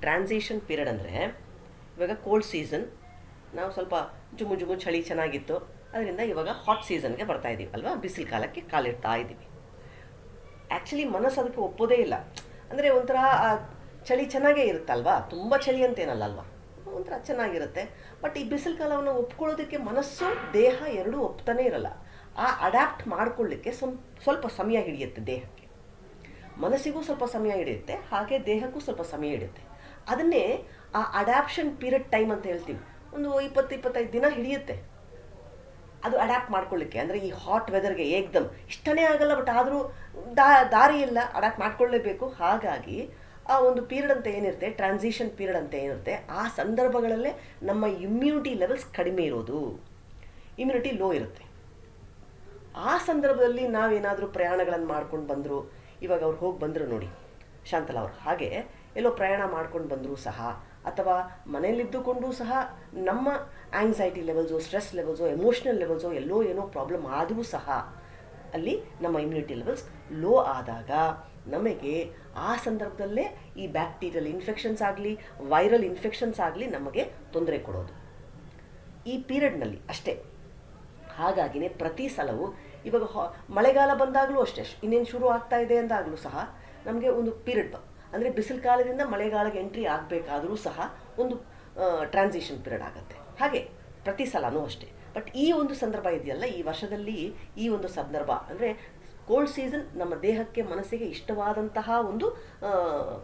Transition period ಅಂದರೆ ಇವಾಗ cold season, ನಾವು ಸ್ವಲ್ಪ ಜುಮು ಜುಮು ಚಳಿ ಚೆನ್ನಾಗಿತ್ತು, ಅದರಿಂದ ಇವಾಗ ಹಾಟ್ ಸೀಸನ್ಗೆ ಬರ್ತಾ ಇದ್ದೀವಿ ಅಲ್ವಾ, ಬಿಸಿಲು ಕಾಲಕ್ಕೆ ಕಾಲಿಡ್ತಾ ಇದ್ದೀವಿ. ಆ್ಯಕ್ಚುಲಿ ಮನಸ್ಸು ಅದಕ್ಕೆ ಒಪ್ಪೋದೇ ಇಲ್ಲ. ಅಂದರೆ ಒಂಥರ ಚಳಿ ಚೆನ್ನಾಗೇ ಇರುತ್ತಲ್ವಾ, ತುಂಬ ಚಳಿ ಅಂತೇನಲ್ಲ ಅಲ್ವಾ, ಒಂಥರ ಚೆನ್ನಾಗಿರುತ್ತೆ. ಬಟ್ ಈ ಬಿಸಿಲು ಕಾಲವನ್ನು ಒಪ್ಕೊಳ್ಳೋದಕ್ಕೆ ಮನಸ್ಸು ದೇಹ ಎರಡೂ ಒಪ್ತಾನೇ ಇರಲ್ಲ. ಅಡ್ಯಾಪ್ಟ್ ಮಾಡ್ಕೊಳ್ಳಿಕ್ಕೆ ಸ್ವಲ್ಪ ಸಮಯ ಹಿಡಿಯುತ್ತೆ ದೇಹಕ್ಕೆ, ಮನಸ್ಸಿಗೂ ಸ್ವಲ್ಪ ಸಮಯ ಹಿಡಿಯುತ್ತೆ, ಹಾಗೆ ದೇಹಕ್ಕೂ ಸ್ವಲ್ಪ ಸಮಯ ಹಿಡಿಯುತ್ತೆ. ಅದನ್ನೇ ಆ ಅಡ್ಯಾಪ್ಷನ್ ಪೀರಿಯಡ್ ಟೈಮ್ ಅಂತ ಹೇಳ್ತೀವಿ. ಒಂದು 20-25 ದಿನ ಹಿಡಿಯುತ್ತೆ ಅದು ಅಡ್ಯಾಪ್ಟ್ ಮಾಡ್ಕೊಳ್ಳಿಕ್ಕೆ. ಅಂದರೆ ಈ ಹಾಟ್ ವೆದರ್ಗೆ ಏಕ್ದಮ್ ಇಷ್ಟನೇ ಆಗಲ್ಲ, ಬಟ್ ಆದರೂ ದಾರಿ ಇಲ್ಲ, ಅಡ್ಯಾಪ್ಟ್ ಮಾಡ್ಕೊಳ್ಳೇಬೇಕು. ಹಾಗಾಗಿ ಆ ಒಂದು ಪೀರಿಯಡ್ ಅಂತ ಏನಿರುತ್ತೆ, ಟ್ರಾನ್ಸಿಷನ್ ಪೀರಿಯಡ್ ಅಂತ ಏನಿರುತ್ತೆ, ಆ ಸಂದರ್ಭಗಳಲ್ಲೇ ನಮ್ಮ ಇಮ್ಯುನಿಟಿ ಲೆವೆಲ್ಸ್ ಕಡಿಮೆ ಇರೋದು, ಇಮ್ಯುನಿಟಿ ಲೋ ಇರುತ್ತೆ. ಆ ಸಂದರ್ಭದಲ್ಲಿ ನಾವೇನಾದರೂ ಪ್ರಯಾಣಗಳನ್ನು ಮಾಡ್ಕೊಂಡು ಬಂದರು, ಇವಾಗ ಅವ್ರು ಹೋಗಿ ಬಂದರು ನೋಡಿ ಶಾಂತಲಾ ಅವರು, ಹಾಗೆ ಎಲ್ಲೋ ಪ್ರಯಾಣ ಮಾಡ್ಕೊಂಡು ಬಂದರೂ ಸಹ, ಅಥವಾ ಮನೆಯಲ್ಲಿದ್ದುಕೊಂಡು ಸಹ ನಮ್ಮ anxiety levels, stress levels, emotional levels ಎಲ್ಲೋ ಏನೋ ಪ್ರಾಬ್ಲಮ್ ಆದರೂ ಸಹ ಅಲ್ಲಿ ನಮ್ಮ ಇಮ್ಯುನಿಟಿ ಲೆವೆಲ್ಸ್ ಲೋ ಆದಾಗ ನಮಗೆ ಆ ಸಂದರ್ಭದಲ್ಲೇ ಈ ಬ್ಯಾಕ್ಟೀರಿಯಲ್ ಇನ್ಫೆಕ್ಷನ್ಸ್ ಆಗಲಿ, ವೈರಲ್ ಇನ್ಫೆಕ್ಷನ್ಸ್ ಆಗಲಿ ನಮಗೆ ತೊಂದರೆ ಕೊಡೋದು ಈ ಪೀರಿಯಡ್ನಲ್ಲಿ ಅಷ್ಟೇ. ಹಾಗಾಗಿನೇ ಪ್ರತಿ ಸಲವೂ ಇವಾಗ ಮಳೆಗಾಲ ಬಂದಾಗಲೂ ಅಷ್ಟೇ, ಇನ್ನೇನು ಶುರು ಆಗ್ತಾ ಇದೆ ಅಂದಾಗಲೂ ಸಹ ನಮಗೆ ಒಂದು ಪೀರಿಯಡ್, ಅಂದರೆ ಬಿಸಿಲು ಕಾಲದಿಂದ ಮಳೆಗಾಲಕ್ಕೆ ಎಂಟ್ರಿ ಆಗಬೇಕಾದರೂ ಸಹ ಒಂದು ಟ್ರಾನ್ಸಿಷನ್ ಪೀರಿಯಡ್ ಆಗುತ್ತೆ. ಹಾಗೆ ಪ್ರತಿ ಸಲನೂ ಅಷ್ಟೇ. ಬಟ್ ಈ ಒಂದು ಸಂದರ್ಭ ಇದೆಯಲ್ಲ, ಈ ವರ್ಷದಲ್ಲಿ ಈ ಒಂದು ಸಂದರ್ಭ ಅಂದರೆ ಕೋಲ್ಡ್ ಸೀಸನ್ ನಮ್ಮ ದೇಹಕ್ಕೆ ಮನಸ್ಸಿಗೆ ಇಷ್ಟವಾದಂತಹ ಒಂದು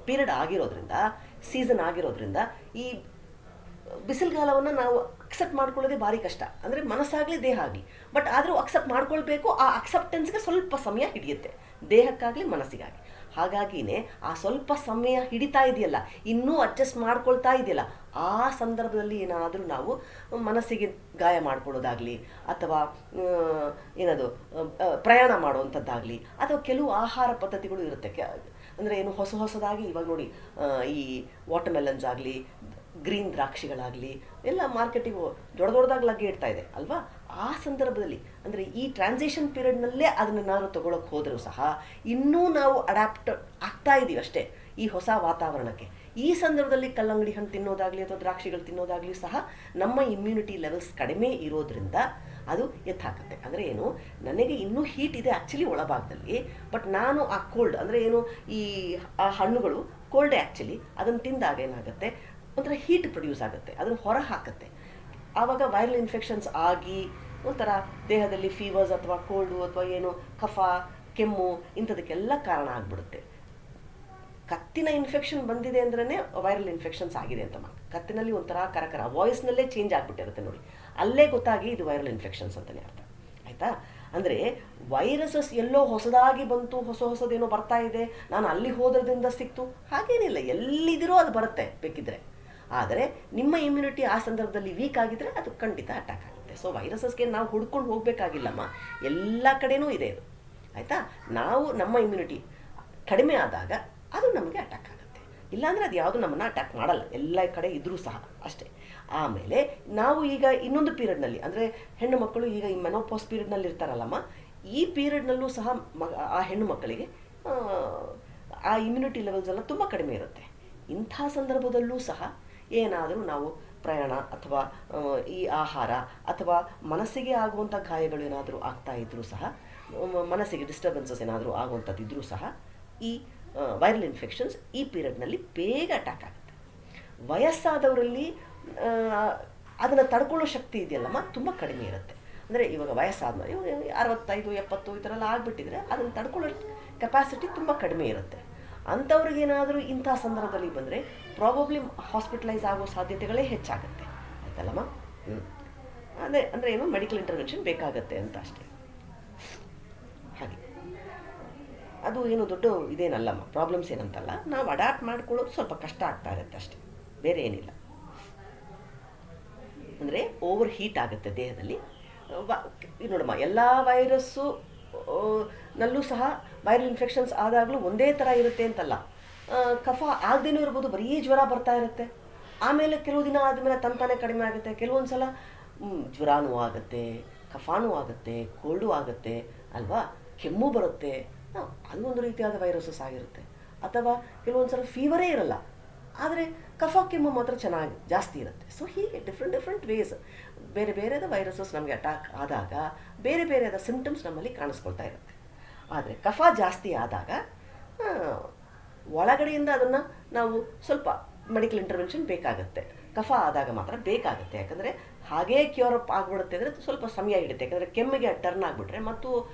ಪೀರಿಯಡ್ ಆಗಿರೋದ್ರಿಂದ, ಸೀಸನ್ ಆಗಿರೋದ್ರಿಂದ ಈ ಬಿಸಿಲುಗಾಲವನ್ನು ನಾವು ಅಕ್ಸೆಪ್ಟ್ ಮಾಡ್ಕೊಳ್ಳೋದೇ ಭಾರಿ ಕಷ್ಟ. ಅಂದರೆ ಮನಸ್ಸಾಗಲಿ ದೇಹ ಆಗಲಿ, ಬಟ್ ಆದರೂ ಅಕ್ಸೆಪ್ಟ್ ಮಾಡ್ಕೊಳ್ಬೇಕು. ಆ ಅಕ್ಸೆಪ್ಟೆನ್ಸ್ಗೆ ಸ್ವಲ್ಪ ಸಮಯ ಹಿಡಿಯುತ್ತೆ, ದೇಹಕ್ಕಾಗಲಿ ಮನಸ್ಸಿಗಾಗಿ. ಹಾಗಾಗಿನೇ ಆ ಸ್ವಲ್ಪ ಸಮಯ ಹಿಡಿತಾ ಇದೆಯಲ್ಲ, ಇನ್ನೂ ಅಡ್ಜಸ್ಟ್ ಮಾಡ್ಕೊಳ್ತಾ ಇದೆಯಲ್ಲ, ಆ ಸಂದರ್ಭದಲ್ಲಿ ಏನಾದರೂ ನಾವು ಮನಸ್ಸಿಗೆ ಗಾಯ ಮಾಡ್ಕೊಳ್ಳೋದಾಗಲಿ, ಅಥವಾ ಏನದು ಪ್ರಯಾಣ ಮಾಡುವಂಥದ್ದಾಗಲಿ, ಅಥವಾ ಕೆಲವು ಆಹಾರ ಪದ್ಧತಿಗಳು ಇರುತ್ತೆ. ಅಂದರೆ ಏನು ಹೊಸದಾಗಿ ಇವಾಗ ನೋಡಿ, ಈ ವಾಟರ್ಮೆಲನ್ಸ್ ಆಗಲಿ, ಗ್ರೀನ್ ದ್ರಾಕ್ಷಿಗಳಾಗಲಿ ಎಲ್ಲ ಮಾರ್ಕೆಟಿಗೆ ದೊಡ್ಡದಾಗಿ ಲಗ್ಗೆ ಇಡ್ತಾ ಇದೆ ಅಲ್ವಾ. ಆ ಸಂದರ್ಭದಲ್ಲಿ ಅಂದರೆ ಈ ಟ್ರಾನ್ಸಿಷನ್ ಪೀರಿಯಡ್ನಲ್ಲೇ ಅದನ್ನೇನಾದ್ರು ತೊಗೊಳಕ್ಕೆ ಹೋದರೂ ಸಹ ಇನ್ನೂ ನಾವು ಅಡ್ಯಾಪ್ಟ್ ಆಗ್ತಾ ಇದ್ದೀವಿ ಅಷ್ಟೇ ಈ ಹೊಸ ವಾತಾವರಣಕ್ಕೆ. ಈ ಸಂದರ್ಭದಲ್ಲಿ ಕಲ್ಲಂಗಡಿ ಹಣ್ಣು ತಿನ್ನೋದಾಗಲಿ ಅಥವಾ ದ್ರಾಕ್ಷಿಗಳು ತಿನ್ನೋದಾಗಲಿ ಸಹ ನಮ್ಮ ಇಮ್ಯುನಿಟಿ ಲೆವೆಲ್ಸ್ ಕಡಿಮೆ ಇರೋದ್ರಿಂದ ಅದು ಎತ್ತಾಕತ್ತೆ. ಅಂದರೆ ಏನು, ನನಗೆ ಇನ್ನೂ ಹೀಟ್ ಇದೆ ಆ್ಯಕ್ಚುಲಿ ಒಳಭಾಗದಲ್ಲಿ, ಬಟ್ ನಾನು ಆ ಕೋಲ್ಡ್ ಅಂದರೆ ಏನು, ಆ ಹಣ್ಣುಗಳು ಕೋಲ್ಡೇ ಆ್ಯಕ್ಚುಲಿ, ಅದನ್ನು ತಿಂದಾಗ ಏನಾಗುತ್ತೆ, ಒಂಥರ ಹೀಟ್ ಪ್ರೊಡ್ಯೂಸ್ ಆಗುತ್ತೆ, ಅದನ್ನು ಹೊರ ಹಾಕತ್ತೆ. ಆವಾಗ ವೈರಲ್ ಇನ್ಫೆಕ್ಷನ್ಸ್ ಆಗಿ ಒಂಥರ ದೇಹದಲ್ಲಿ ಫೀವರ್ಸ್ ಅಥವಾ ಕೋಲ್ಡು ಅಥವಾ ಏನು ಕಫ, ಕೆಮ್ಮು ಇಂಥದಕ್ಕೆಲ್ಲ ಕಾರಣ ಆಗಿಬಿಡುತ್ತೆ. ಕತ್ತಿನ ಇನ್ಫೆಕ್ಷನ್ ಬಂದಿದೆ ಅಂದ್ರೇ ವೈರಲ್ ಇನ್ಫೆಕ್ಷನ್ಸ್ ಆಗಿದೆ ಅಂತ. ಕತ್ತಿನಲ್ಲಿ ಒಂಥರ ಕರಕರ ವಾಯ್ಸ್ನಲ್ಲೇ ಚೇಂಜ್ ಆಗಿಬಿಟ್ಟಿರುತ್ತೆ ನೋಡಿ, ಅಲ್ಲೇ ಗೊತ್ತಾಗಿ ಇದು ವೈರಲ್ ಇನ್ಫೆಕ್ಷನ್ಸ್ ಅಂತಲೇ ಅರ್ಥ ಆಯಿತಾ. ಅಂದರೆ ವೈರಸಸ್ ಎಲ್ಲೋ ಹೊಸದಾಗಿ ಬಂತು, ಹೊಸದೇನೋ ಬರ್ತಾ ಇದೆ, ನಾನು ಅಲ್ಲಿ ಹೋದ್ರದಿಂದ ಸಿಕ್ತು, ಹಾಗೇನಿಲ್ಲ, ಎಲ್ಲಿದಿರೋ ಅದು ಬರುತ್ತೆ ಬೇಕಿದ್ರೆ. ಆದರೆ ನಿಮ್ಮ ಇಮ್ಯುನಿಟಿ ಆ ಸಂದರ್ಭದಲ್ಲಿ ವೀಕ್ ಆಗಿದ್ದರೆ ಅದು ಖಂಡಿತ ಅಟ್ಯಾಕ್ ಆಗುತ್ತೆ. ಸೊ ವೈರಸಸ್ಗೆ ನಾವು ಹುಡ್ಕೊಂಡು ಹೋಗಬೇಕಾಗಿಲ್ಲಮ್ಮ, ಎಲ್ಲ ಕಡೆನೂ ಇದೆ ಅದು ಆಯಿತಾ. ನಾವು ನಮ್ಮ ಇಮ್ಯುನಿಟಿ ಕಡಿಮೆ ಆದಾಗ ಅದು ನಮಗೆ ಅಟ್ಯಾಕ್ ಆಗುತ್ತೆ, ಇಲ್ಲಾಂದರೆ ಅದು ಯಾವುದು ನಮ್ಮನ್ನು ಅಟ್ಯಾಕ್ ಮಾಡಲ್ಲ, ಎಲ್ಲ ಕಡೆ ಇದ್ರೂ ಸಹ ಅಷ್ಟೇ. ಆಮೇಲೆ ನಾವು ಈಗ ಇನ್ನೊಂದು ಪೀರಿಯಡ್ನಲ್ಲಿ, ಅಂದರೆ ಹೆಣ್ಣು ಮಕ್ಕಳು ಈಗ ಈ ಮೆನೋಪಾಸ್ ಪೀರಿಯಡ್ನಲ್ಲಿ ಇರ್ತಾರಲ್ಲಮ್ಮ, ಈ ಪೀರಿಯಡ್ನಲ್ಲೂ ಸಹ ಆ ಹೆಣ್ಣು ಮಕ್ಕಳಿಗೆ ಆ ಇಮ್ಯುನಿಟಿ ಲೆವೆಲ್ಸ್ ಎಲ್ಲ ತುಂಬ ಕಡಿಮೆ ಇರುತ್ತೆ. ಇಂಥ ಸಂದರ್ಭದಲ್ಲೂ ಸಹ ಏನಾದರೂ ನಾವು ಪ್ರಯಾಣ ಅಥವಾ ಈ ಆಹಾರ ಅಥವಾ ಮನಸ್ಸಿಗೆ ಆಗುವಂಥ ಗಾಯಗಳು ಏನಾದರೂ ಆಗ್ತಾ ಇದ್ದರೂ ಸಹ, ಮನಸ್ಸಿಗೆ ಡಿಸ್ಟರ್ಬೆನ್ಸಸ್ ಏನಾದರೂ ಆಗುವಂಥದ್ದಿದ್ರೂ ಸಹ ಈ ವೈರಲ್ ಇನ್ಫೆಕ್ಷನ್ಸ್ ಈ ಪೀರಿಯಡ್ನಲ್ಲಿ ಬೇಗ ಅಟ್ಯಾಕ್ ಆಗುತ್ತೆ. ವಯಸ್ಸಾದವರಲ್ಲಿ ಅದನ್ನು ತಡ್ಕೊಳ್ಳೋ ಶಕ್ತಿ ಇದೆಯಲ್ಲಮ್ಮ ತುಂಬ ಕಡಿಮೆ ಇರುತ್ತೆ. ಅಂದರೆ ಇವಾಗ ವಯಸ್ಸಾದ್ಮೇಲೆ 65, 70 ಈ ಥರ ಎಲ್ಲ ಆಗಿಬಿಟ್ಟಿದ್ರೆ ಅದನ್ನು ತಡ್ಕೊಳ್ಳೋ ಕೆಪಾಸಿಟಿ ತುಂಬ ಕಡಿಮೆ ಇರುತ್ತೆ. ಅಂಥವ್ರಿಗೇನಾದರೂ ಇಂಥ ಸಂದರ್ಭದಲ್ಲಿ ಬಂದರೆ ಪ್ರಾಬಬ್ಲಿ ಹಾಸ್ಪಿಟಲೈಸ್ ಆಗೋ ಸಾಧ್ಯತೆಗಳೇ ಹೆಚ್ಚಾಗುತ್ತೆ ಆಯ್ತಲ್ಲಮ್ಮ. ಅದೇ ಅಂದರೆ ಏನು, ಮೆಡಿಕಲ್ ಇಂಟರ್ವೆನ್ಷನ್ ಬೇಕಾಗತ್ತೆ ಅಂತ ಅಷ್ಟೇ. ಹಾಗೆ ಅದು ಏನು ದೊಡ್ಡ ಇದೇನಲ್ಲಮ್ಮ, ಪ್ರಾಬ್ಲಮ್ಸ್ ಏನಂತಲ್ಲ, ನಾವು ಅಡ್ಯಾಪ್ಟ್ ಮಾಡ್ಕೊಳ್ಳೋದು ಸ್ವಲ್ಪ ಕಷ್ಟ ಆಗ್ತಾ ಇರುತ್ತೆ ಅಷ್ಟೇ, ಬೇರೆ ಏನಿಲ್ಲ. ಅಂದರೆ ಓವರ್ ಹೀಟ್ ಆಗುತ್ತೆ ದೇಹದಲ್ಲಿ. ನೋಡಮ್ಮ, ಎಲ್ಲ ವೈರಸ್ಸು ನಲ್ಲೂ ಸಹ ವೈರಲ್ ಇನ್ಫೆಕ್ಷನ್ಸ್ ಆದಾಗಲೂ ಒಂದೇ ಥರ ಇರುತ್ತೆ ಅಂತಲ್ಲ. ಕಫ ಆಗದೇನೂ ಇರ್ಬೋದು, ಬರೀ ಜ್ವರ ಬರ್ತಾ ಇರುತ್ತೆ, ಆಮೇಲೆ ಕೆಲವು ದಿನ ಆದಮೇಲೆ ತಂತಾನೆ ಕಡಿಮೆ ಆಗುತ್ತೆ. ಕೆಲವೊಂದು ಸಲ ಜ್ವರನೂ ಆಗುತ್ತೆ, ಕಫಾನೂ ಆಗುತ್ತೆ, ಕೋಲ್ಡು ಆಗುತ್ತೆ ಅಲ್ವಾ, ಕೆಮ್ಮು ಬರುತ್ತೆ, ಅದು ಒಂದು ರೀತಿಯಾದ ವೈರಸಸ್ ಆಗಿರುತ್ತೆ. ಅಥವಾ ಕೆಲವೊಂದು ಸಲ ಫೀವರೇ ಇರಲ್ಲ, ಆದರೆ ಕಫ ಕೆಮ್ಮು ಮಾತ್ರ ಚೆನ್ನಾಗಿ ಜಾಸ್ತಿ ಇರುತ್ತೆ. ಸೊ ಹೀಗೆ ಡಿಫ್ರೆಂಟ್ ವೇಸ್ ಬೇರೆ ಬೇರೆದ ವೈರಸಸ್ ನಮಗೆ ಅಟ್ಯಾಕ್ ಆದಾಗ ಬೇರೆ ಬೇರೆದ ಸಿಂಪ್ಟಮ್ಸ್ ನಮ್ಮಲ್ಲಿ ಕಾಣಿಸ್ಕೊಳ್ತಾ ಇರುತ್ತೆ. ಆದರೆ ಕಫ ಜಾಸ್ತಿ ಆದಾಗ ಒಳಗಡೆಯಿಂದ ಅದನ್ನು ನಾವು ಸ್ವಲ್ಪ ಮೆಡಿಕಲ್ ಇಂಟರ್ವೆನ್ಷನ್ ಬೇಕಾಗುತ್ತೆ. ಕಫ ಆದಾಗ ಮಾತ್ರ ಬೇಕಾಗುತ್ತೆ, ಯಾಕಂದರೆ ಹಾಗೇ ಕ್ಯೂರ್ ಅಪ್ ಆಗಿಬಿಡುತ್ತೆ ಅಂದರೆ ಸ್ವಲ್ಪ ಸಮಯ ಹಿಡಿಯುತ್ತೆ. ಯಾಕಂದರೆ ಕೆಮ್ಮಿಗೆ ಟರ್ನ್ ಆಗಿಬಿಟ್ರೆ ಮತ್ತು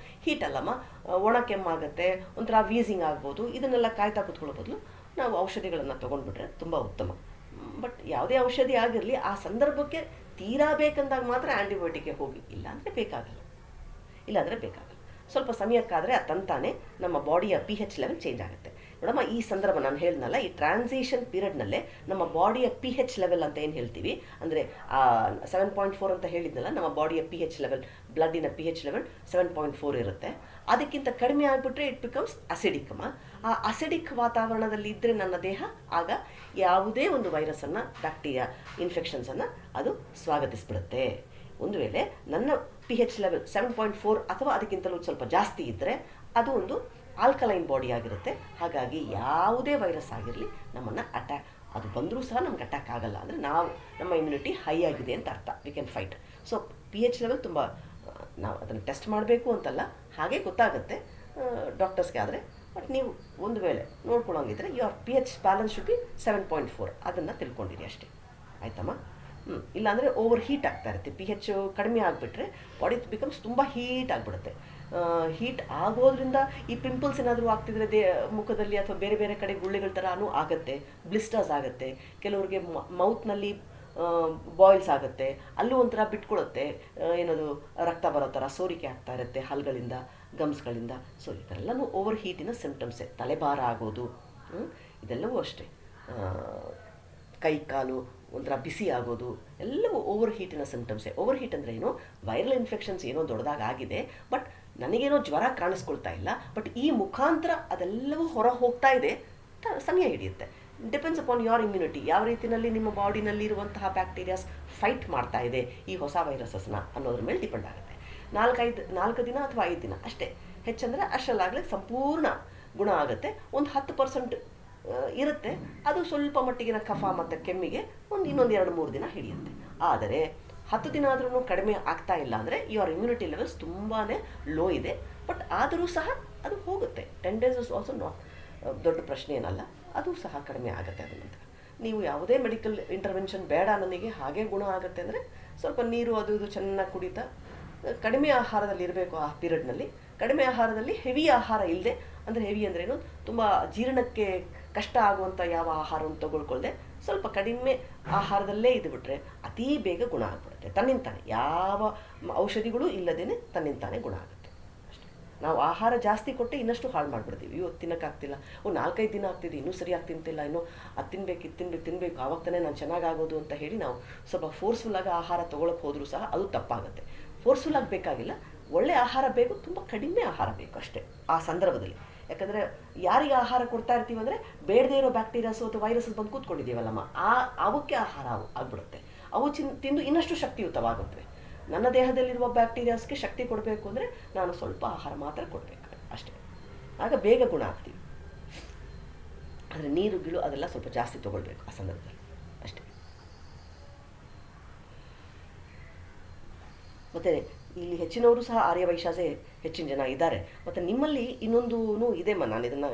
ಹೀಟ್ ಅಲ್ಲಮ್ಮ, ಒಣ ಕೆಮ್ಮಾಗುತ್ತೆ, ಒಂಥರ ವೀಸಿಂಗ್ ಆಗ್ಬೋದು. ಇದನ್ನೆಲ್ಲ ಕಾಯ್ತಾ ಕೂತ್ಕೊಳ್ಳೋ ಬದಲು ನಾವು ಔಷಧಿಗಳನ್ನು ತೊಗೊಂಡ್ಬಿಟ್ರೆ ತುಂಬ ಉತ್ತಮ. ಬಟ್ ಯಾವುದೇ ಔಷಧಿ ಆಗಿರಲಿ ಆ ಸಂದರ್ಭಕ್ಕೆ ತೀರಾ ಬೇಕಂದಾಗ ಮಾತ್ರ ಆ್ಯಂಟಿಬಯೋಟಿಕ್ಗೆ ಹೋಗಿ, ಇಲ್ಲಾಂದರೆ ಬೇಕಾಗಲ್ಲ. ಸ್ವಲ್ಪ ಸಮಯಕ್ಕಾದರೆ ತಂತಾನೆ ನಮ್ಮ ಬಾಡಿಯ pH ಲೆವೆಲ್ ಚೇಂಜ್ ಆಗುತ್ತೆ. ನೋಡಮ್ಮ, ಈ ಸಂದರ್ಭ ನಾನು ಹೇಳಿದ್ನಲ್ಲ, ಈ ಟ್ರಾನ್ಸಿಷನ್ ಪೀರಿಯಡ್ನಲ್ಲೇ ನಮ್ಮ ಬಾಡಿಯ pH ಲೆವೆಲ್ ಅಂತ ಏನು ಹೇಳ್ತೀವಿ, ಅಂದರೆ 7.4 ಅಂತ ಹೇಳಿದ್ನಲ್ಲ, ನಮ್ಮ ಬಾಡಿಯ pH ಲೆವೆಲ್, ಬ್ಲಡ್ಡಿನ pH ಲೆವೆಲ್ 7.4 ಇರುತ್ತೆ. ಅದಕ್ಕಿಂತ ಕಡಿಮೆ ಆಗಿಬಿಟ್ರೆ ಇಟ್ ಬಿಕಮ್ಸ್ ಅಸಿಡಿಕ್ ಅಮ್ಮ. ಆ ಅಸಿಡಿಕ್ ವಾತಾವರಣದಲ್ಲಿ ಇದ್ದರೆ ನನ್ನ ದೇಹ ಆಗ ಯಾವುದೇ ಒಂದು ವೈರಸನ್ನು, ಬ್ಯಾಕ್ಟೀರಿಯಾ ಇನ್ಫೆಕ್ಷನ್ಸನ್ನು ಅದು ಸ್ವಾಗತಿಸ್ಬಿಡುತ್ತೆ. ಒಂದು ವೇಳೆ ನನ್ನ pH ಲೆವೆಲ್ 7.4 ಅಥವಾ ಅದಕ್ಕಿಂತಲೂ ಸ್ವಲ್ಪ ಜಾಸ್ತಿ ಇದ್ದರೆ ಅದು ಒಂದು ಆಲ್ಕಲೈನ್ ಬಾಡಿ ಆಗಿರುತ್ತೆ. ಹಾಗಾಗಿ ಯಾವುದೇ ವೈರಸ್ ಆಗಿರಲಿ ನಮ್ಮನ್ನು ಅಟ್ಯಾಕ್, ಅದು ಬಂದರೂ ಸಹ ನಮ್ಗೆ ಅಟ್ಯಾಕ್ ಆಗಲ್ಲ. ಅಂದರೆ ನಮ್ಮ ಇಮ್ಯುನಿಟಿ ಹೈ ಆಗಿದೆ ಅಂತ ಅರ್ಥ. We can fight. So pH level ತುಂಬ, ನಾವು ಅದನ್ನು ಟೆಸ್ಟ್ ಮಾಡಬೇಕು ಅಂತಲ್ಲ, ಹಾಗೆ ಗೊತ್ತಾಗುತ್ತೆ ಡಾಕ್ಟರ್ಸ್ಗೆ. ಆದರೆ ಬಟ್ ನೀವು ಒಂದು ವೇಳೆ ನೋಡ್ಕೊಳ್ಳೋಂಗಿದ್ರೆ your pH balance should be 7.4, ಅದನ್ನು ತಿಳ್ಕೊಂಡಿರಿ ಅಷ್ಟೇ, ಆಯ್ತಮ್ಮ. ಇಲ್ಲಾಂದರೆ ಓವರ್ ಹೀಟ್ ಆಗ್ತಾ ಇರುತ್ತೆ. pH ಕಡಿಮೆ ಆಗಿಬಿಟ್ರೆ ಬಾಡಿ ಬಿಕಮ್ಸ್ ತುಂಬ ಹೀಟ್ ಆಗಿಬಿಡುತ್ತೆ. ಹೀಟ್ ಆಗೋದ್ರಿಂದ ಈ ಪಿಂಪಲ್ಸ್ ಏನಾದರೂ ಆಗ್ತಿದ್ರೆ ಮುಖದಲ್ಲಿ ಅಥವಾ ಬೇರೆ ಬೇರೆ ಕಡೆ ಗುಳ್ಳೆಗಳ ಥರನೂ ಆಗುತ್ತೆ, ಬ್ಲಿಸ್ಟರ್ಸ್ ಆಗುತ್ತೆ. ಕೆಲವ್ರಿಗೆ ಮೌತ್ನಲ್ಲಿ ಬಾಯ್ಲ್ಸ್ ಆಗುತ್ತೆ, ಅಲ್ಲೂ ಒಂಥರ ಬಿಟ್ಕೊಳ್ಳುತ್ತೆ, ಏನದು ರಕ್ತ ಬರೋ ಥರ ಸೋರಿಕೆ ಆಗ್ತಾ ಇರುತ್ತೆ ಹಲ್ಗಳಿಂದ, ಗಮ್ಸ್ಗಳಿಂದ. ಸೊ ಇದೆಲ್ಲವೂ ಓವರ್ ಹೀಟಿನ ಸಿಂಪ್ಟಮ್ಸೇ. ತಲೆಭಾರ ಆಗೋದು, ಇದೆಲ್ಲವೂ ಅಷ್ಟೇ. ಕೈ ಕಾಲು ಒಂಥರ ಬಿಸಿ ಆಗೋದು ಎಲ್ಲವೂ ಓವರ್ ಹೀಟಿನ ಸಿಂಪ್ಟಮ್ಸೇ. ಓವರ್ ಹೀಟ್ ಅಂದರೆ ಏನು, ವೈರಲ್ ಇನ್ಫೆಕ್ಷನ್ಸ್ ಏನೋ ದೊಡ್ಡದಾಗಿ ಆಗಿದೆ, ಬಟ್ ನನಗೇನೋ ಜ್ವರ ಕಾಣಿಸ್ಕೊಳ್ತಾ ಇಲ್ಲ, ಬಟ್ ಈ ಮುಖಾಂತರ ಅದೆಲ್ಲವೂ ಹೊರ ಹೋಗ್ತಾ ಇದೆ, ಸಮಯ ಹಿಡಿಯುತ್ತೆ. ಡಿಪೆಂಡ್ಸ್ ಅಪಾನ್ ಯೋರ್ ಇಮ್ಯುನಿಟಿ, ಯಾವ ರೀತಿಯಲ್ಲಿ ನಿಮ್ಮ ಬಾಡಿನಲ್ಲಿ ಇರುವಂತಹ ಬ್ಯಾಕ್ಟೀರಿಯಾಸ್ ಫೈಟ್ ಮಾಡ್ತಾ ಇದೆ ಈ ಹೊಸ ವೈರಸಸ್ನ ಅನ್ನೋದ್ರ ಮೇಲೆ ಡಿಪೆಂಡ್ ಆಗುತ್ತೆ. 4 ದಿನ ಅಥವಾ 5 ದಿನ ಅಷ್ಟೇ, ಹೆಚ್ಚಂದರೆ ಅಷ್ಟರಲ್ಲಾಗಲೇ ಸಂಪೂರ್ಣ ಗುಣ ಆಗುತ್ತೆ. ಒಂದು 10% ಇರುತ್ತೆ, ಅದು ಸ್ವಲ್ಪ ಮಟ್ಟಿಗಿನ ಕಫ ಮತ್ತು ಕೆಮ್ಮಿಗೆ ಇನ್ನೊಂದು 2-3 ದಿನ ಹಿಡಿಯುತ್ತೆ. ಆದರೆ 10 ದಿನ ಆದ್ರೂ ಕಡಿಮೆ ಆಗ್ತಾ ಇಲ್ಲ ಅಂದರೆ ಯುವರ್ ಇಮ್ಯುನಿಟಿ ಲೆವೆಲ್ಸ್ ತುಂಬಾ ಲೋ ಇದೆ. ಬಟ್ ಆದರೂ ಸಹ ಅದು ಹೋಗುತ್ತೆ. 10 days ಇಸ್ ಆಲ್ಸೋ ನಾಟ್ ದೊಡ್ಡ ಪ್ರಶ್ನೆ ಏನಲ್ಲ, ಅದು ಸಹ ಕಡಿಮೆ ಆಗುತ್ತೆ. ಅದ ನಂತರ ನೀವು ಯಾವುದೇ ಮೆಡಿಕಲ್ ಇಂಟರ್ವೆನ್ಷನ್ ಬೇಡ ನನಗೆ, ಹಾಗೆ ಗುಣ ಆಗುತ್ತೆ ಅಂದರೆ ಸ್ವಲ್ಪ ನೀರು ಅದು ಇದು ಚೆನ್ನಾಗಿ ಕುಡಿತಾ, ಕಡಿಮೆ ಆಹಾರದಲ್ಲಿ ಇರಬೇಕು ಆ ಪೀರಿಯಡ್ನಲ್ಲಿ. ಕಡಿಮೆ ಆಹಾರದಲ್ಲಿ ಹೆವಿ ಆಹಾರ ಇಲ್ಲದೆ, ಅಂದರೆ ಹೆವಿ ಅಂದ್ರೇನು, ತುಂಬ ಜೀರ್ಣಕ್ಕೆ ಕಷ್ಟ ಆಗುವಂಥ ಯಾವ ಆಹಾರವನ್ನು ತಗೊಳ್ಕೊಳ್ದೆ ಸ್ವಲ್ಪ ಕಡಿಮೆ ಆಹಾರದಲ್ಲೇ ಇದ್ಬಿಟ್ರೆ ಅತೀ ಬೇಗ ಗುಣ ಆಗಿಬಿಡುತ್ತೆ ತನ್ನಿಂತಾನೆ. ಯಾವ ಔಷಧಿಗಳು ಇಲ್ಲದೇ ತನ್ನಿಂತಾನೆ ಗುಣ ಆಗುತ್ತೆ ಅಷ್ಟೇ. ನಾವು ಆಹಾರ ಜಾಸ್ತಿ ಕೊಟ್ಟೆ ಇನ್ನಷ್ಟು ಹಾಳು ಮಾಡಿಬಿಡ್ತೀವಿ. ಇವತ್ತು ತಿನ್ನೋಕ್ಕಾಗ್ತಿಲ್ಲ, 4-5 ದಿನ ಆಗ್ತಿದೆ, ಇನ್ನೂ ಸರಿಯಾಗಿ ತಿಂತಿಲ್ಲ, ಇನ್ನೂ ಅದು ತಿನ್ನಬೇಕು ಆವಾಗ ತಾನೇ ನಾನು ಚೆನ್ನಾಗಾಗೋದು ಅಂತ ಹೇಳಿ ನಾವು ಸ್ವಲ್ಪ ಫೋರ್ಸ್ಫುಲ್ಲಾಗಿ ಆಹಾರ ತೊಗೊಳಕ್ಕೆ ಹೋದರೂ ಸಹ ಅದು ತಪ್ಪಾಗುತ್ತೆ. ಫೋರ್ಸ್ಫುಲ್ಲಾಗಿ ಬೇಕಾಗಿಲ್ಲ, ಒಳ್ಳೆ ಆಹಾರ ಬೇಕು, ತುಂಬ ಕಡಿಮೆ ಆಹಾರ ಬೇಕು ಅಷ್ಟೇ ಆ ಸಂದರ್ಭದಲ್ಲಿ. ಯಾಕಂದರೆ ಯಾರಿಗೆ ಆಹಾರ ಕೊಡ್ತಾ ಇರ್ತೀವಿ ಅಂದರೆ ಬೇಡದೇ ಇರೋ ಬ್ಯಾಕ್ಟೀರಿಯಾಸು ಅಥವಾ ವೈರಸಸ್ ಬಂದು ಕೂತ್ಕೊಂಡಿದ್ದೀವಲ್ಲಮ್ಮ, ಅವಕ್ಕೆ ಆಹಾರ ಆಗ್ಬಿಡುತ್ತೆ. ಅವು ತಿಂದು ಇನ್ನಷ್ಟು ಶಕ್ತಿಯುತವಾಗುತ್ತವೆ. ನನ್ನ ದೇಹದಲ್ಲಿರುವ ಬ್ಯಾಕ್ಟೀರಿಯಾಸ್ಗೆ ಶಕ್ತಿ ಕೊಡಬೇಕು ಅಂದರೆ ನಾನು ಸ್ವಲ್ಪ ಆಹಾರ ಮಾತ್ರ ಕೊಡಬೇಕು ಅಷ್ಟೇ, ಆಗ ಬೇಗ ಗುಣ ಆಗ್ತೀವಿ. ಆದರೆ ನೀರು ಗಿಳು ಅದೆಲ್ಲ ಸ್ವಲ್ಪ ಜಾಸ್ತಿ ತೊಗೊಳ್ಬೇಕು ಆ ಸಂದರ್ಭದಲ್ಲಿ ಅಷ್ಟೇ. ಮತ್ತು ಇಲ್ಲಿ ಹೆಚ್ಚಿನವರು ಸಹ ಆರ್ಯವೈಶ್ಯಾಸೇ ಹೆಚ್ಚಿನ ಜನ ಇದ್ದಾರೆ. ಮತ್ತು ನಿಮ್ಮಲ್ಲಿ ಇನ್ನೊಂದೂ ಇದೆಮ್ಮ, ನಾನು ಇದನ್ನು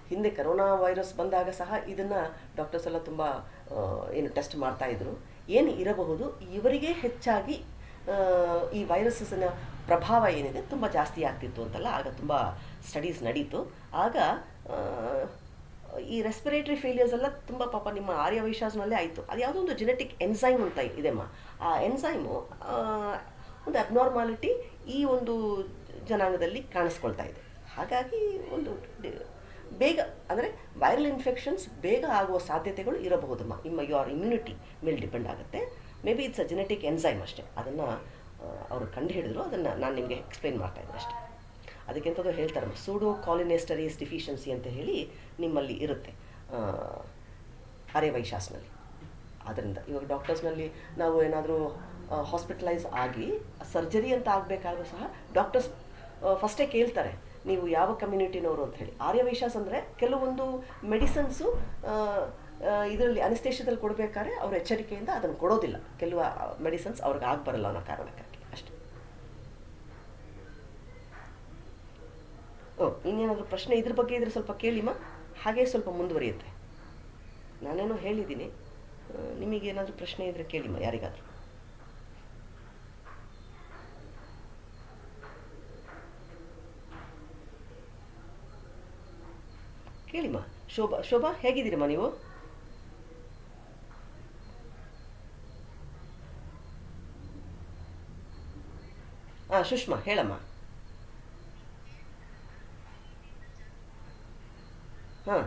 ಹಿಂದೆ ಕರೋನಾ ವೈರಸ್ ಬಂದಾಗ ಸಹ ಇದನ್ನು ಡಾಕ್ಟರ್ಸ್ ಎಲ್ಲ ತುಂಬ ಟೆಸ್ಟ್ ಮಾಡ್ತಾಯಿದ್ರು. ಏನು ಇರಬಹುದು, ಇವರಿಗೆ ಹೆಚ್ಚಾಗಿ ಈ ವೈರಸಸ್ನ ಪ್ರಭಾವ ಏನಿದೆ ತುಂಬ ಜಾಸ್ತಿ ಆಗ್ತಿತ್ತು ಅಂತೆಲ್ಲ ಆಗ ತುಂಬ ಸ್ಟಡೀಸ್ ನಡೀತು. ಆಗ ಈ ರೆಸ್ಪಿರೇಟರಿ ಫೇಲಿಯರ್ಸ್ ಎಲ್ಲ ತುಂಬ ಪಾಪ ನಿಮ್ಮ ಆರ್ಯವೈಶ್ಯಾಸ್ನಲ್ಲೇ ಆಯಿತು. ಅದು ಯಾವುದೋ ಒಂದು ಜೆನೆಟಿಕ್ ಎನ್ಸೈಮ್ ಅಂತ ಇದೆಮ್ಮ. ಆ ಎನ್ಸೈಮು ಒಂದು ಅಬ್ನಾರ್ಮಾಲಿಟಿ ಈ ಒಂದು ಜನಾಂಗದಲ್ಲಿ ಕಾಣಿಸ್ಕೊಳ್ತಾ ಇದೆ. ಹಾಗಾಗಿ ಒಂದು ಬೇಗ ಅಂದರೆ ವೈರಲ್ ಇನ್ಫೆಕ್ಷನ್ಸ್ ಬೇಗ ಆಗುವ ಸಾಧ್ಯತೆಗಳು ಇರಬಹುದಮ್ಮ. ಯೋರ್ ಇಮ್ಯುನಿಟಿ ಮೇಲೆ ಡಿಪೆಂಡ್ ಆಗುತ್ತೆ. May be it's a genetic enzyme ಅಷ್ಟೇ. ಅದನ್ನು ಅವರು ಕಂಡು ಹಿಡಿದ್ರು, ಅದನ್ನು ನಾನು ನಿಮಗೆ ಎಕ್ಸ್ಪ್ಲೇನ್ ಮಾಡ್ತಾಯಿದ್ದೆ ಅಷ್ಟೇ. ಅದಕ್ಕೆಂಥದ್ದು ಹೇಳ್ತಾರೆ, ಸೂಡೋ ಕಾಲಿನೆಸ್ಟರೀಸ್ ಡಿಫಿಷಿಯನ್ಸಿ ಅಂತ ಹೇಳಿ ನಿಮ್ಮಲ್ಲಿ ಇರುತ್ತೆ ಆರ್ಯವೈಶ್ಯಾಸ್ನಲ್ಲಿ. ಆದ್ದರಿಂದ ಇವಾಗ ಡಾಕ್ಟರ್ಸ್ನಲ್ಲಿ ನಾವು ಏನಾದರೂ ಹಾಸ್ಪಿಟಲೈಸ್ ಆಗಿ ಸರ್ಜರಿ ಅಂತ ಆಗಬೇಕಾದ್ರೂ ಸಹ ಡಾಕ್ಟರ್ಸ್ ಫಸ್ಟೇ ಕೇಳ್ತಾರೆ, ನೀವು ಯಾವ ಕಮ್ಯುನಿಟಿನವರು ಅಂತ ಹೇಳಿ. ಆರ್ಯವೈಶ್ಯಾಸ್ ಅಂದರೆ ಕೆಲವೊಂದು ಮೆಡಿಸನ್ಸು ಇದರಲ್ಲಿ ಅನಿಸ್ತೇಷದಲ್ಲಿ ಕೊಡಬೇಕಾದ್ರೆ ಅವ್ರ ಎಚ್ಚರಿಕೆಯಿಂದ ಅದನ್ನು ಕೊಡೋದಿಲ್ಲ. ಕೆಲವು ಮೆಡಿಸನ್ಸ್ ಅವ್ರಿಗೆ ಬರಲ್ಲ ಅನ್ನೋ ಕಾರಣಕ್ಕಾಗಿ ಅಷ್ಟೇ. ಇನ್ನೇನಾದರೂ ಪ್ರಶ್ನೆ ಇದ್ರ ಬಗ್ಗೆ ಇದ್ರೆ ಸ್ವಲ್ಪ ಕೇಳಿಮ್ಮ, ಹಾಗೇ ಸ್ವಲ್ಪ ಮುಂದುವರಿಯುತ್ತೆ. ನಾನೇನೋ ಹೇಳಿದ್ದೀನಿ, ನಿಮಗೇನಾದರೂ ಪ್ರಶ್ನೆ ಇದ್ರೆ ಕೇಳಿಮ್ಮ ಯಾರಿಗಾದರೂ. ಕೇಳಿಮ್ಮ. ಶೋಭಾ ಹೇಗಿದ್ದೀರಮ್ಮ ನೀವು? ಸುಷ್ಮಾ ಹೇಳಮ್ಮ. ಹಾಂ,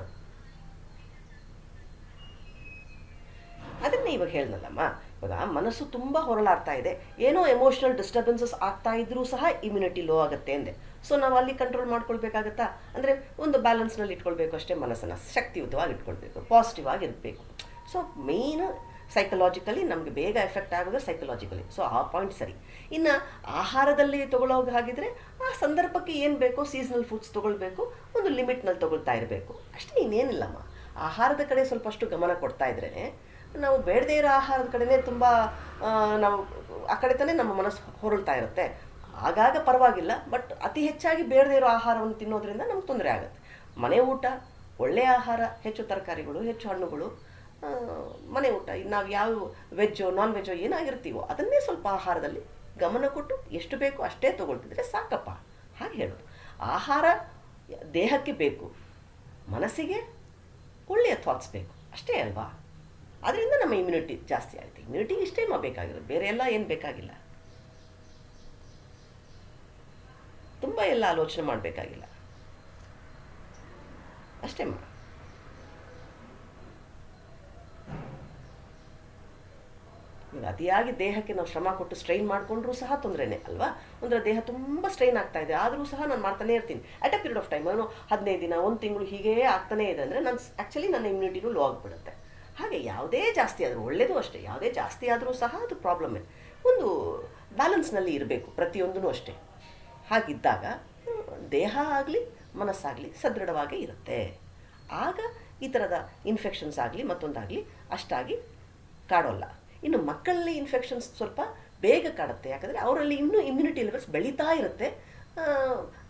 ಅದನ್ನೇ ಇವಾಗ ಹೇಳ್ದಲ್ಲಮ್ಮ. ಇವಾಗ ಮನಸ್ಸು ತುಂಬ ಹೊರಳಾಡ್ತಾ ಇದೆ, ಏನೋ ಎಮೋಷನಲ್ ಡಿಸ್ಟರ್ಬೆನ್ಸಸ್ ಆಗ್ತಾ ಇದ್ರೂ ಸಹ ಇಮ್ಯುನಿಟಿ ಲೋ ಆಗುತ್ತೆ ಅಂದೆ. ಸೊ ನಾವು ಅಲ್ಲಿ ಕಂಟ್ರೋಲ್ ಮಾಡ್ಕೊಳ್ಬೇಕಾಗತ್ತಾ? ಅಂದರೆ ಒಂದು ಬ್ಯಾಲೆನ್ಸ್ನಲ್ಲಿ ಇಟ್ಕೊಳ್ಬೇಕು ಅಷ್ಟೇ. ಮನಸ್ಸನ್ನು ಶಕ್ತಿಯುತವಾಗಿ ಇಟ್ಕೊಳ್ಬೇಕು, ಪಾಸಿಟಿವ್ ಆಗಿರಬೇಕು. ಸೊ ಮೇಯ್ನ್ ಸೈಕಲಾಜಿಕಲಿ ನಮಗೆ ಬೇಗ ಎಫೆಕ್ಟ್ ಆಗೋದು ಸೈಕಲಾಜಿಕಲಿ. ಸೊ ಆ ಪಾಯಿಂಟ್ ಸರಿ. ಇನ್ನು ಆಹಾರದಲ್ಲಿ ತೊಗೊಳ್ಳೋಗಿ ಹಾಗಿದ್ರೆ ಆ ಸಂದರ್ಭಕ್ಕೆ ಏನು ಬೇಕೋ ಸೀಸನಲ್ ಫುಡ್ಸ್ ತೊಗೊಳ್ಬೇಕು, ಒಂದು ಲಿಮಿಟ್ನಲ್ಲಿ ತೊಗೊಳ್ತಾ ಇರಬೇಕು ಅಷ್ಟೇ. ಇನ್ನೇನಿಲ್ಲಮ್ಮ. ಆಹಾರದ ಕಡೆ ಸ್ವಲ್ಪ ಅಷ್ಟು ಗಮನ ಕೊಡ್ತಾ ಇದ್ರೇ ನಾವು ಬೇಡದೇ ಇರೋ ಆಹಾರದ ಕಡೆನೇ ತುಂಬ ನಾವು ಆ ಕಡೆ ತಾನೇ ನಮ್ಮ ಮನಸ್ಸು ಹೊರಳ್ತಾ ಇರುತ್ತೆ. ಆಗಾಗ ಪರವಾಗಿಲ್ಲ, ಬಟ್ ಅತಿ ಹೆಚ್ಚಾಗಿ ಬೇಡದೇ ಇರೋ ಆಹಾರವನ್ನು ತಿನ್ನೋದ್ರಿಂದ ನಮ್ಗೆ ತೊಂದರೆ ಆಗುತ್ತೆ. ಮನೆ ಊಟ ಒಳ್ಳೆಯ ಆಹಾರ, ಹೆಚ್ಚು ತರಕಾರಿಗಳು, ಹೆಚ್ಚು ಹಣ್ಣುಗಳು, ಮನೆ ಊಟ. ಇನ್ನು ನಾವು ಯಾವ ವೆಜ್ಜೋ ನಾನ್ ವೆಜ್ಜೋ ಏನಾಗಿರ್ತೀವೋ ಅದನ್ನೇ ಸ್ವಲ್ಪ ಆಹಾರದಲ್ಲಿ ಗಮನ ಕೊಟ್ಟು ಎಷ್ಟು ಬೇಕೋ ಅಷ್ಟೇ ತೊಗೊಳ್ತಿದ್ರೆ ಸಾಕಪ್ಪ. ಹಾಗೆ ಹೇಳೋದು. ಆಹಾರ ದೇಹಕ್ಕೆ ಬೇಕು, ಮನಸ್ಸಿಗೆ ಒಳ್ಳೆಯ ಥಾಟ್ಸ್ ಬೇಕು ಅಷ್ಟೇ ಅಲ್ವಾ? ಅದರಿಂದ ನಮ್ಮ ಇಮ್ಯುನಿಟಿ ಜಾಸ್ತಿ ಆಗುತ್ತೆ. ಇಮ್ಯುನಿಟಿಗೆ ಇಷ್ಟೇ ಬೇಕಾಗಿರೋದು, ಬೇರೆ ಎಲ್ಲ ಏನು ಬೇಕಾಗಿಲ್ಲ. ತುಂಬ ಎಲ್ಲ ಆಲೋಚನೆ ಮಾಡಬೇಕಾಗಿಲ್ಲ ಅಷ್ಟೇ. ಅತಿಯಾಗಿ ದೇಹಕ್ಕೆ ನಾವು ಶ್ರಮ ಕೊಟ್ಟು ಸ್ಟ್ರೈನ್ ಮಾಡಿಕೊಂಡ್ರೂ ಸಹ ತೊಂದರೆನೇ ಅಲ್ವಾ? ಅಂದರೆ ದೇಹ ತುಂಬ ಸ್ಟ್ರೈನ್ ಆಗ್ತಾ ಇದೆ, ಆದರೂ ಸಹ ನಾನು ಮಾಡ್ತಾನೆ ಇರ್ತೀನಿ. At A period of time, ನಾನು 15 ದಿನ 1 ತಿಂಗಳು ಹೀಗೇ ಆಗ್ತಾನೇ ಇದೆ ಅಂದರೆ ನನ್ನ ಇಮ್ಯುನಿಟಿನೂ ಲೋ ಆಗಿಬಿಡುತ್ತೆ. ಹಾಗೆ ಯಾವುದೇ ಜಾಸ್ತಿ ಆದರೂ ಒಳ್ಳೆಯದು ಅಷ್ಟೇ, ಯಾವುದೇ ಜಾಸ್ತಿ ಆದರೂ ಸಹ ಅದು ಪ್ರಾಬ್ಲಮ್ಮೇ. ಒಂದು ಬ್ಯಾಲೆನ್ಸ್ನಲ್ಲಿ ಇರಬೇಕು ಪ್ರತಿಯೊಂದೂ ಅಷ್ಟೇ. ಹಾಗಿದ್ದಾಗ ದೇಹ ಆಗಲಿ ಮನಸ್ಸಾಗಲಿ ಸದೃಢವಾಗಿ ಇರುತ್ತೆ. ಆಗ ಈ ಥರದ ಇನ್ಫೆಕ್ಷನ್ಸ್ ಆಗಲಿ ಮತ್ತೊಂದಾಗಲಿ ಅಷ್ಟಾಗಿ ಕಾಡೋಲ್ಲ. ಇನ್ನು ಮಕ್ಕಳಲ್ಲಿ ಇನ್ಫೆಕ್ಷನ್ಸ್ ಸ್ವಲ್ಪ ಬೇಗ ಕಾಡುತ್ತೆ, ಯಾಕಂದರೆ ಅವರಲ್ಲಿ ಇನ್ನೂ ಇಮ್ಯುನಿಟಿ ಲೆವೆಲ್ಸ್ ಬೆಳೀತಾ ಇರುತ್ತೆ.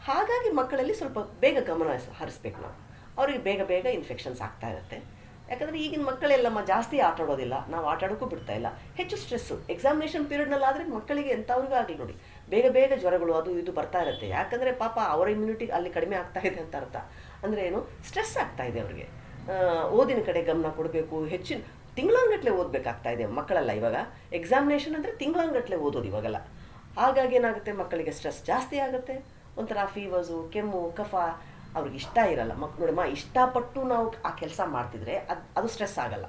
ಹಾಗಾಗಿ ಮಕ್ಕಳಲ್ಲಿ ಸ್ವಲ್ಪ ಬೇಗ ಗಮನ ಹರಿಸ್ಬೇಕು ನಾವು. ಅವರಿಗೆ ಬೇಗ ಬೇಗ ಇನ್ಫೆಕ್ಷನ್ಸ್ ಆಗ್ತಾ ಇರುತ್ತೆ. ಯಾಕಂದರೆ ಈಗಿನ ಮಕ್ಕಳೆಲ್ಲಮ್ಮ ಜಾಸ್ತಿ ಆಟಾಡೋದಿಲ್ಲ, ನಾವು ಆಟಾಡೋಕ್ಕೂ ಬಿಡ್ತಾ ಇಲ್ಲ. ಹೆಚ್ಚು ಸ್ಟ್ರೆಸ್ಸು ಎಕ್ಸಾಮಿನೇಷನ್ ಪೀರಿಯಡ್ನಲ್ಲಾದರೆ ಮಕ್ಕಳಿಗೆ ಎಂಥವ್ರಿಗೂ ಆಗಲಿ ನೋಡಿ, ಬೇಗ ಬೇಗ ಜ್ವರಗಳು ಅದು ಇದು ಬರ್ತಾ ಇರುತ್ತೆ. ಯಾಕಂದರೆ ಪಾಪ ಅವರ ಇಮ್ಯುನಿಟಿ ಅಲ್ಲಿ ಕಡಿಮೆ ಆಗ್ತಾ ಇದೆ ಅಂತ ಅರ್ಥ. ಅಂದರೆ ಏನು, ಸ್ಟ್ರೆಸ್ ಆಗ್ತಾ ಇದೆ ಅವರಿಗೆ. ಓದಿನ ಕಡೆ ಗಮನ ಕೊಡಬೇಕು, ಹೆಚ್ಚಿನ ತಿಂಗಳಂಗಟ್ಟಲೆ ಓದಬೇಕಾಗ್ತಾ ಇದೆ ಮಕ್ಕಳೆಲ್ಲ. ಇವಾಗ ಎಕ್ಸಾಮಿನೇಷನ್ ಅಂದರೆ ತಿಂಗಳಂಗಟ್ಟಲೆ ಓದೋದು ಇವಾಗೆಲ್ಲ. ಹಾಗಾಗಿ ಏನಾಗುತ್ತೆ, ಮಕ್ಕಳಿಗೆ ಸ್ಟ್ರೆಸ್ ಜಾಸ್ತಿ ಆಗುತ್ತೆ. ಒಂಥರ ಫೀವರ್ಸು, ಕೆಮ್ಮು, ಕಫ. ಅವ್ರಿಗೆ ಇಷ್ಟ ಇರಲ್ಲ. ನೋಡಮ್ಮ, ಇಷ್ಟಪಟ್ಟು ನಾವು ಆ ಕೆಲಸ ಮಾಡ್ತಿದ್ರೆ ಅದು ಸ್ಟ್ರೆಸ್ ಆಗಲ್ಲ.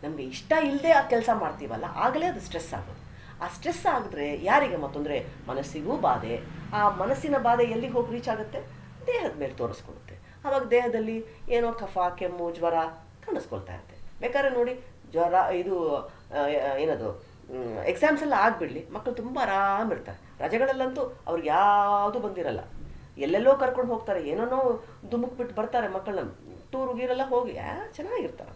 ನಮಗೆ ಇಷ್ಟ ಇಲ್ಲದೆ ಆ ಕೆಲಸ ಮಾಡ್ತೀವಲ್ಲ, ಆಗಲೇ ಅದು ಸ್ಟ್ರೆಸ್ ಆಗೋದು. ಆ ಸ್ಟ್ರೆಸ್ ಆಗಿದ್ರೆ ಯಾರಿಗೆ ಮತ್ತೊಂದರೆ ಮನಸ್ಸಿಗೂ ಬಾಧೆ. ಆ ಮನಸ್ಸಿನ ಬಾಧೆ ಎಲ್ಲಿಗೆ ಹೋಗಿ ರೀಚ್ ಆಗುತ್ತೆ, ದೇಹದ ಮೇಲೆ ತೋರಿಸ್ಕೊಳುತ್ತೆ. ಆವಾಗ ದೇಹದಲ್ಲಿ ಏನೋ ಕಫ, ಕೆಮ್ಮು, ಜ್ವರ ಕಾಣಿಸ್ಕೊಳ್ತಾ ಇರುತ್ತೆ. ಬೇಕಾದ್ರೆ ನೋಡಿ, ಜ್ವರ ಇದು ಏನದು ಎಕ್ಸಾಮ್ಸ್ ಎಲ್ಲ ಆಗಿಬಿಡಲಿ, ಮಕ್ಕಳು ತುಂಬ ಆರಾಮಿರ್ತಾರೆ. ರಜೆಗಳಲ್ಲಂತೂ ಅವ್ರಿಗೆ ಯಾವುದೂ ಬಂದಿರಲ್ಲ, ಎಲ್ಲೆಲ್ಲೋ ಕರ್ಕೊಂಡು ಹೋಗ್ತಾರೆ, ಏನೇನೋ ದುಮುಕ್ಬಿಟ್ಟು ಬರ್ತಾರೆ ಮಕ್ಕಳನ್ನ. ಟೂರು ಗೀರೆಲ್ಲ ಹೋಗಿ ಚೆನ್ನಾಗಿರ್ತಾರೆ.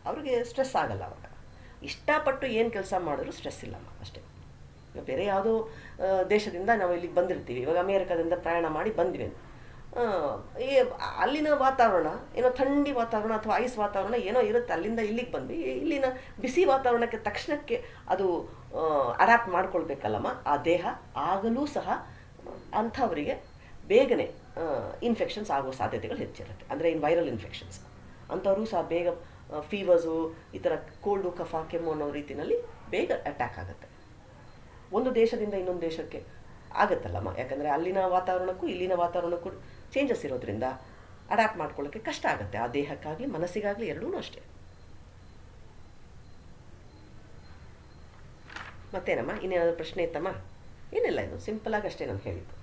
ಅವ್ರಿಗೆ ಸ್ಟ್ರೆಸ್ ಆಗಲ್ಲ. ಅವಾಗ ಇಷ್ಟಪಟ್ಟು ಏನು ಕೆಲಸ ಮಾಡಿದ್ರು ಸ್ಟ್ರೆಸ್ ಇಲ್ಲಮ್ಮ ಅಷ್ಟೇ. ಬೇರೆ ಯಾವುದೋ ದೇಶದಿಂದ ನಾವು ಇಲ್ಲಿಗೆ ಬಂದಿರ್ತೀವಿ, ಇವಾಗ ಅಮೇರಿಕಾದಿಂದ ಪ್ರಯಾಣ ಮಾಡಿ ಬಂದ್ವಿ, ಅಲ್ಲಿನ ವಾತಾವರಣ ಏನೋ ಥಂಡಿ ವಾತಾವರಣ ಅಥವಾ ಐಸ್ ವಾತಾವರಣ ಏನೋ ಇರುತ್ತೆ. ಅಲ್ಲಿಂದ ಇಲ್ಲಿಗೆ ಬಂದ್ವಿ, ಇಲ್ಲಿನ ಬಿಸಿ ವಾತಾವರಣಕ್ಕೆ ತಕ್ಷಣಕ್ಕೆ ಅದು ಅಡ್ಯಾಪ್ಟ್ ಮಾಡ್ಕೊಳ್ಬೇಕಲ್ಲಮ್ಮ ಆ ದೇಹ. ಆಗಲೂ ಸಹ ಅಂಥವರಿಗೆ ಬೇಗನೆ ಇನ್ಫೆಕ್ಷನ್ಸ್ ಆಗೋ ಸಾಧ್ಯತೆಗಳು ಹೆಚ್ಚಿರುತ್ತೆ. ಅಂದರೆ ವೈರಲ್ ಇನ್ಫೆಕ್ಷನ್ಸ್ ಅಂಥವರು ಸಹ ಬೇಗ ಫೀವರ್ಸು, ಈ ಥರ ಕೋಲ್ಡು, ಕಫ, ಕೆಮ್ಮು ಅನ್ನೋ ರೀತಿಯಲ್ಲಿ ಬೇಗ ಅಟ್ಯಾಕ್ ಆಗುತ್ತೆ. ಒಂದು ದೇಶದಿಂದ ಇನ್ನೊಂದು ದೇಶಕ್ಕೆ ಆಗುತ್ತಲ್ಲಮ್ಮ, ಯಾಕಂದರೆ ಅಲ್ಲಿನ ವಾತಾವರಣಕ್ಕೂ ಇಲ್ಲಿನ ವಾತಾವರಣಕ್ಕೂ ಚೇಂಜಸ್ ಇರೋದ್ರಿಂದ ಅಡ್ಯಾಪ್ಟ್ ಮಾಡ್ಕೊಳ್ಳೋಕ್ಕೆ ಕಷ್ಟ ಆಗುತ್ತೆ. ಆ ದೇಹಕ್ಕಾಗಲಿ ಮನಸ್ಸಿಗಾಗಲಿ ಎರಡೂ ಅಷ್ಟೇ. ಮತ್ತೇನಮ್ಮ, ಇನ್ನೇನಾದರೂ ಪ್ರಶ್ನೆ ಇತ್ತಮ್ಮ? ಏನಿಲ್ಲ, ಇದು ಸಿಂಪಲಾಗಿ ಅಷ್ಟೇ ನಾನು ಹೇಳಿದ್ದು.